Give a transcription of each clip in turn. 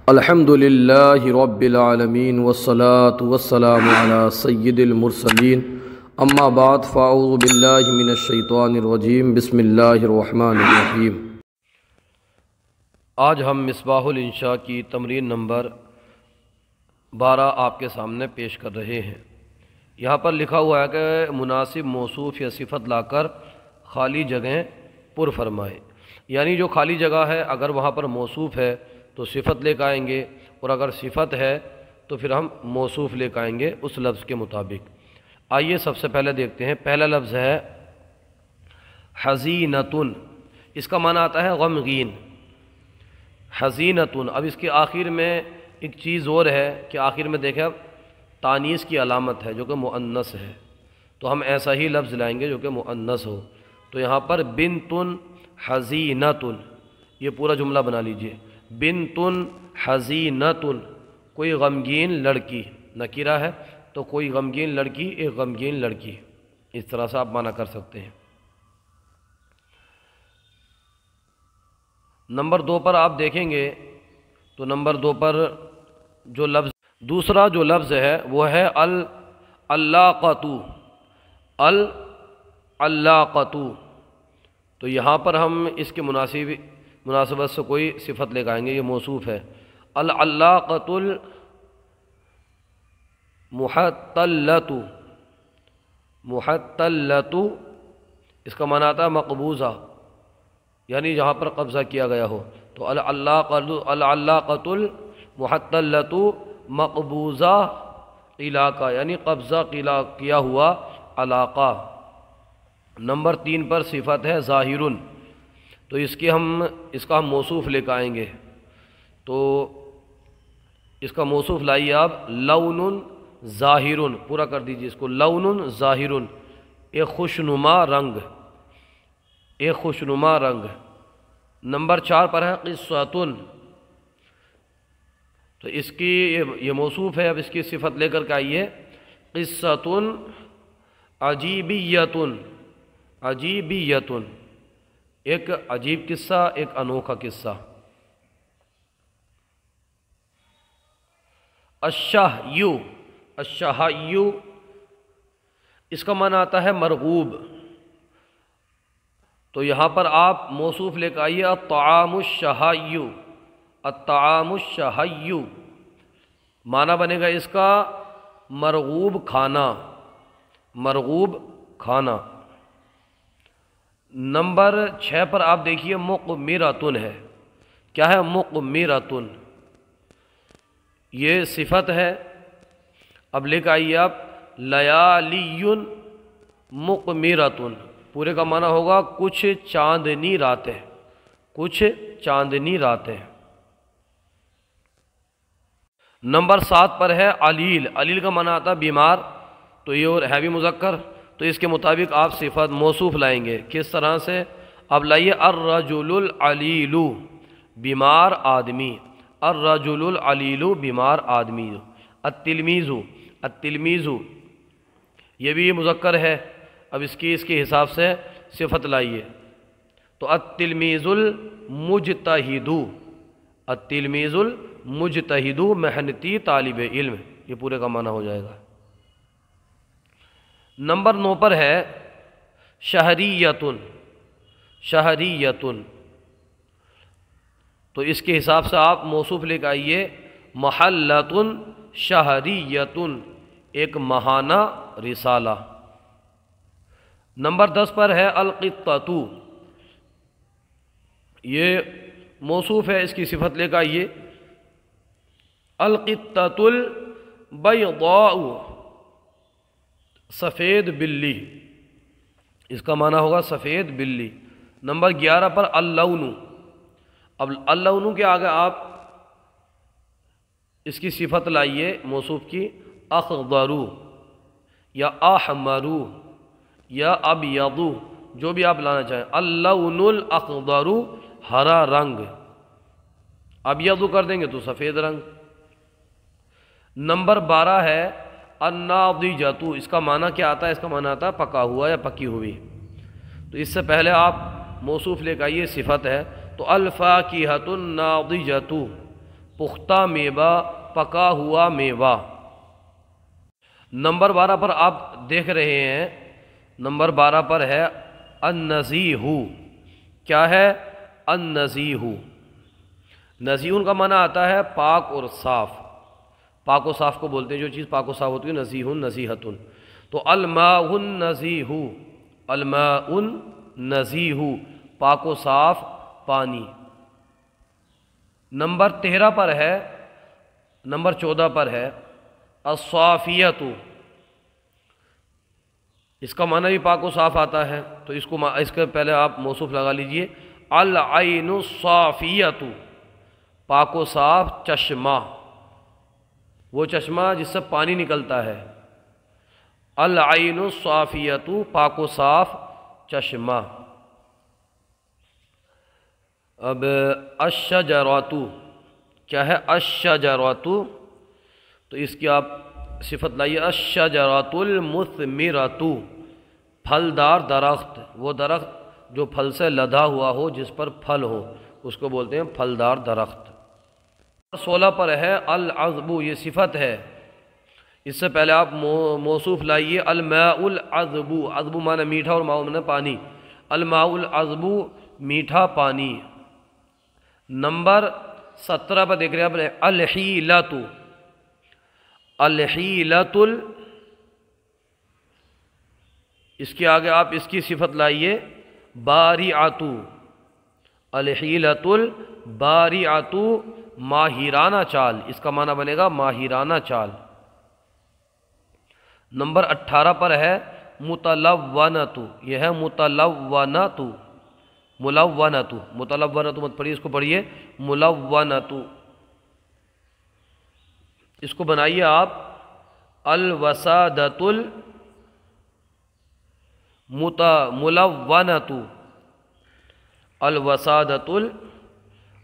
الحمدللہ رب العالمین والصلاة والسلام علی سید المرسلین اما بعد فاعوذ باللہ من الشیطان الرجیم بسم اللہ الرحمن الرحیم۔ آج ہم مصباح الانشاء کی تمرین نمبر 12 آپ کے سامنے پیش کر رہے ہیں۔ یہاں پر لکھا ہوا ہے کہ مناسب موصوف یا صفت لا کر خالی جگہیں پر فرمائیں، یعنی جو خالی جگہ ہے اگر وہاں پر موصوف ہے تو صفت لے کے آئیں گے، اور اگر صفت ہے تو پھر ہم موصوف لے کے آئیں گے اس لفظ کے مطابق۔ آئیے سب سے پہلے دیکھتے ہیں، پہلا لفظ ہے حزینتن، اس کا معنی آتا ہے غمگین۔ حزینتن، اب اس کے آخر میں ایک چیز اور ہے کہ آخر میں دیکھیں اب تانیث کی علامت ہے جو کہ مؤنث ہے، تو ہم ایسا ہی لفظ لائیں گے جو کہ مؤنث ہو۔ تو یہاں پر بنتن حزینتن، یہ پورا جملہ بنا لیجئے، بنتن حزینتن، کوئی غمگین لڑکی، نکرہ ہے تو کوئی غمگین لڑکی، ایک غمگین لڑکی، اس طرح سے آپ معنی کر سکتے ہیں۔ نمبر 2 پر آپ دیکھیں گے تو نمبر 2 پر جو لفظ، دوسرا جو لفظ ہے وہ ہے العلاقۃ، العلاقۃ، تو یہاں پر ہم اس کے مناسبت سے کوئی صفت لے کے آئیں گے، یہ موصوف ہے۔ العلاقۃ المحتلۃ، محتلۃ اس کا معنی آتا ہے مقبوضہ، یعنی جہاں پر قبضہ کیا گیا ہو، تو العلاقۃ المحتلۃ مقبوضہ علاقہ، یعنی قبضہ کیا ہوا علاقہ۔ نمبر 3 پر صفت ہے ظاہرن، تو اس کا ہم موصوف لے کے آئیں گے، تو اس کا موصوف لائیے آپ، لون ظاہرن، پورا کر دیجیے اس کو، لون ظاہرن، ایک خوشنما رنگ، ایک خوشنما رنگ۔ نمبر 4 پر ہے قصۃن، تو اس کی یہ موصوف ہے، اب اس کی صفت لے کر کے آئیے، قصۃن عجیبیۃن، عجیبیۃن، ایک عجیب قصہ، ایک انوکھا قصہ۔ الشہی، الشہی اس کا معنی آتا ہے مرغوب، تو یہاں پر آپ موصوف لے کے آئیے، الطعام الشہی، الطعام الشہی، معنی بنے گا اس کا مرغوب کھانا، مرغوب کھانا۔ نمبر 6 پر آپ دیکھیے مقمرۃن ہے، کیا ہے مقمرۃن؟ یہ صفت ہے، اب لے کے آئیے آپ، لیالی مقمرۃن، پورے کا معنی ہوگا کچھ چاندنی راتیں، کچھ چاندنی راتیں۔ نمبر 7 پر ہے علیل، علیل کا معنی آتا ہے بیمار، تو یہ اور ہے بھی مذکر، تو اس کے مطابق آپ صفت موصوف لائیں گے، کس طرح سے؟ اب لائیے الرجل العلیل، بیمار آدمی، الرجل العلیل بیمار آدمی۔ التلمیذ، التلمیذ یہ بھی مذکر ہے، اب اس کے حساب سے صفت لائیے، تو التلمیذ المجتہد، التلمیذ المجتہد محنتی طالب علم، یہ پورے کا معنی ہو جائے گا۔ نمبر 9 پر ہے شہریۃن، شہریۃن، تو اس کے حساب سے آپ موصوف لے کے آئیے، محلۃن شہریۃن، ایک ماہانہ رسالہ۔ نمبر 10 پر ہے القطۃ، یہ موصوف ہے، اس کی صفت لے کے آئیے، القطۃ البیضاء، سفید بلی، اس کا معنی ہوگا سفید بلی۔ نمبر 11 پر اللون، اب اللون کے آگے آپ اس کی صفت لائیے موصوف کی، اخضر یا احمر یا ابیض، جو بھی آپ لانا چاہیں، اللون الاخضر ہرا رنگ، ابیض کر دیں گے تو سفید رنگ۔ نمبر 12 ہے الناضجۃ، اس کا معنی کیا آتا ہے؟ اس کا معنی آتا ہے پکا ہوا یا پکی ہوئی، تو اس سے پہلے آپ موصوف لے کے آئیے، صفت ہے، تو الفاکہۃ الناضجۃ، پختہ میوہ، پکا ہوا میوہ۔ نمبر 12 پر آپ دیکھ رہے ہیں، نمبر 12 پر ہے النزیہ۔ کیا ہے؟ النزیہ۔ نزیہ کا معنی آتا ہے پاک اور صاف، پاک و صاف کو بولتے ہیں، جو چیز پاک و صاف ہوتی ہے نزیہ نزیہۃ۔ تو الماء النزیہ، الماء النزیہ، پاک و صاف پانی۔ نمبر 13 پر ہے، نمبر 14 پر ہے الصافیۃ۔ اس کا معنی بھی پاک و صاف آتا ہے، تو اس کے پہلے آپ موصوف لگا لیجئے، العین الصافیۃ، پاک و صاف چشمہ، وہ چشمہ جس سے پانی نکلتا ہے، العین الصافیۃ، پاک و صاف چشمہ۔ اب الشجرۃ، کیا ہے؟ الشجرۃ، تو اس کی آپ صفت لائیے، الشجرۃ المثمرۃ، پھلدار درخت، وہ درخت جو پھل سے لدا ہوا ہو، جس پر پھل ہو، اس کو بولتے ہیں پھلدار درخت۔ 16 پر ہے العذب، یہ صفت ہے، اس سے پہلے آپ موصوف لائیے، الماء العذب، عذب معنی میٹھا اور ماء معنی پانی، الماء العذب، میٹھا پانی۔ نمبر 17 پر دیکھ رہے ہیں آپ نے الحیلۃ، الحیلۃ، اس کے آگے آپ اس کی صفت لائیے بارعۃ، الحیلۃ البارعۃ، ماہرانہ چال، اس کا معنی بنے گا ماہرانہ چال۔ نمبر 18 پر ہے متلونۃ، یہ ہے متلونۃ، ملونۃ، متلونۃ مت پڑھیے، اس کو پڑھیے ملونۃ۔ اس کو بنائیے آپ الوسادۃ الملونۃ، الوسادۃ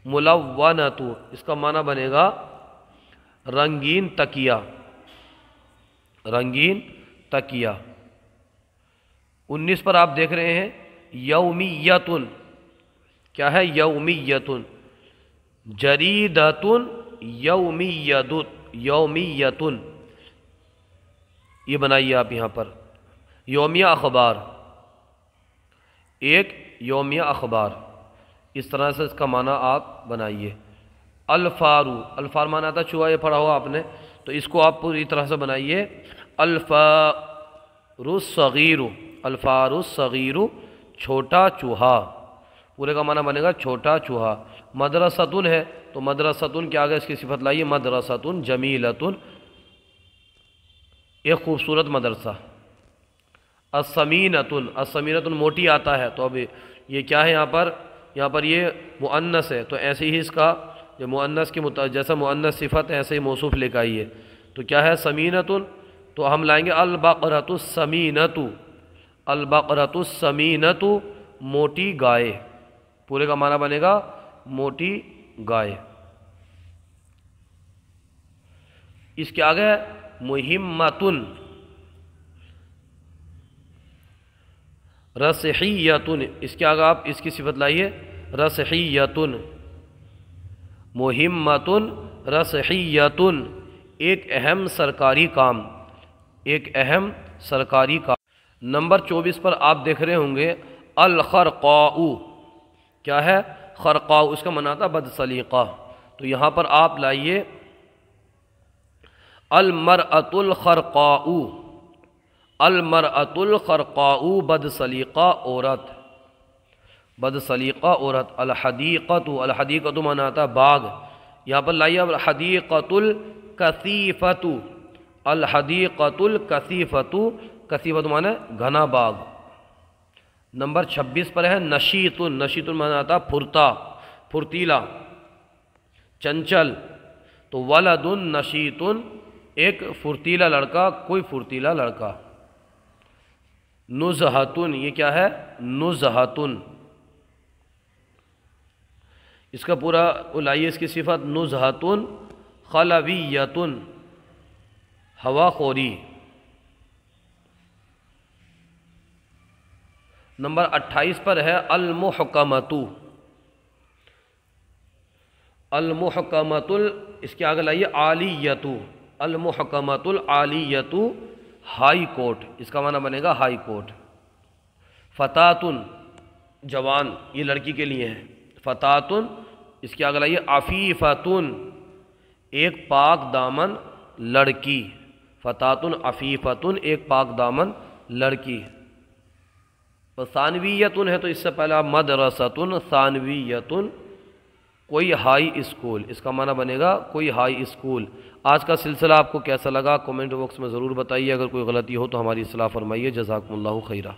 الملونۃ، اس کا معنی بنے گا رنگین تکیہ، رنگین تکیہ۔ 19 پر آپ دیکھ رہے ہیں یومیۃ، کیا ہے؟ یومیۃ، جریدۃ، یومیۃ، یومیۃ، یہ بنائیے آپ یہاں پر یومیہ اخبار، ایک یومیہ اخبار، اس طرح سے اس کا معنی آپ بنائیے۔ الفارو، الفار معنی آتا ہے چوہا، یہ پڑھا ہوا آپ نے، تو اس کو آپ پوری طرح سے بنائیے الفار الصغیر، الفار الصغیر، چھوٹا چوہا، پورے کا معنی بنے گا چھوٹا چوہا۔ مدرستن ہے، تو مدرستن کے آگے اس کی صفت لائیے مدرستن جمیلتن، ایک خوبصورت مدرسہ۔ السمینتن، السمینتن موٹی آتا ہے، تو اب یہ کیا ہے یہاں پر یہ مؤنث ہے، تو ایسے ہی اس کا جو مؤنث کی جیسا مؤنث صفت ہے ایسے ہی موصوف لے کے آئیے، تو کیا ہے؟ سمینتن، تو ہم لائیں گے البقرۃ السمینۃ، البقرۃ السمینۃ، موٹی گائے، پورے کا معنی بنے گا موٹی گائے۔ اس کے آگے مہمتن، رسحیتن، اس کے آگے آپ اس کی صفت لائیے رسحیتن، مہمتن رسحیتن، ایک اہم سرکاری کام، ایک اہم سرکاری کام۔ نمبر 24 پر آپ دیکھ رہے ہوں گے الخرقاء، کیا ہے؟ خرقاء، اس کا معنی آتا بد سلیقہ، تو یہاں پر آپ لائیے المرأۃ الخرقاء، المرأۃ الخرقاء، بد سلیقہ عورت، بد سلیقہ عورت۔ الحدیقۃ، الحدیقۃ معنی آتا ہے باغ، یہاں پر لائیے الحدیقۃ الکثیفۃ، الحدیقۃ الکثیفۃ، کثیفۃ معنی گھنا باغ۔ نمبر 26 پر ہے نشیط، نشیط معنی آتا ہے پھرتا، پھرتیلا، چنچل، تو ولد نشیط، ایک پھرتیلا لڑکا، کوئی پھرتیلا لڑکا۔ نزہتن، یہ کیا ہے؟ نزہتن، اس کا پورا لائیے اس کی صفت نزہتن خلویتن، ہوا خوری۔ نمبر 28 پر ہے المحکمۃ، المحکمۃ اس کے آگے لائیے عالیۃ، المحکمۃ العالیۃ ہائی کورٹ، اس کا معنی بنے گا ہائی کورٹ۔ فتاتن جوان، یہ لڑکی کے لیے ہے، فتاتن اس کے آگے لائیے عفیفتن ایک پاک دامن لڑکی، فتاتن عفیفتن ایک پاک دامن لڑکی۔ ثانویتن ہے تو اس سے پہلا مدرستن، ثانویتن کوئی ہائی اسکول، اس کا معنی بنے گا کوئی ہائی اسکول۔ آج کا سلسلہ آپ کو کیسا لگا کمنٹ باکس میں ضرور بتائیے، اگر کوئی غلطی ہو تو ہماری اصلاح فرمائیے۔ جزاکم اللہ خیرہ۔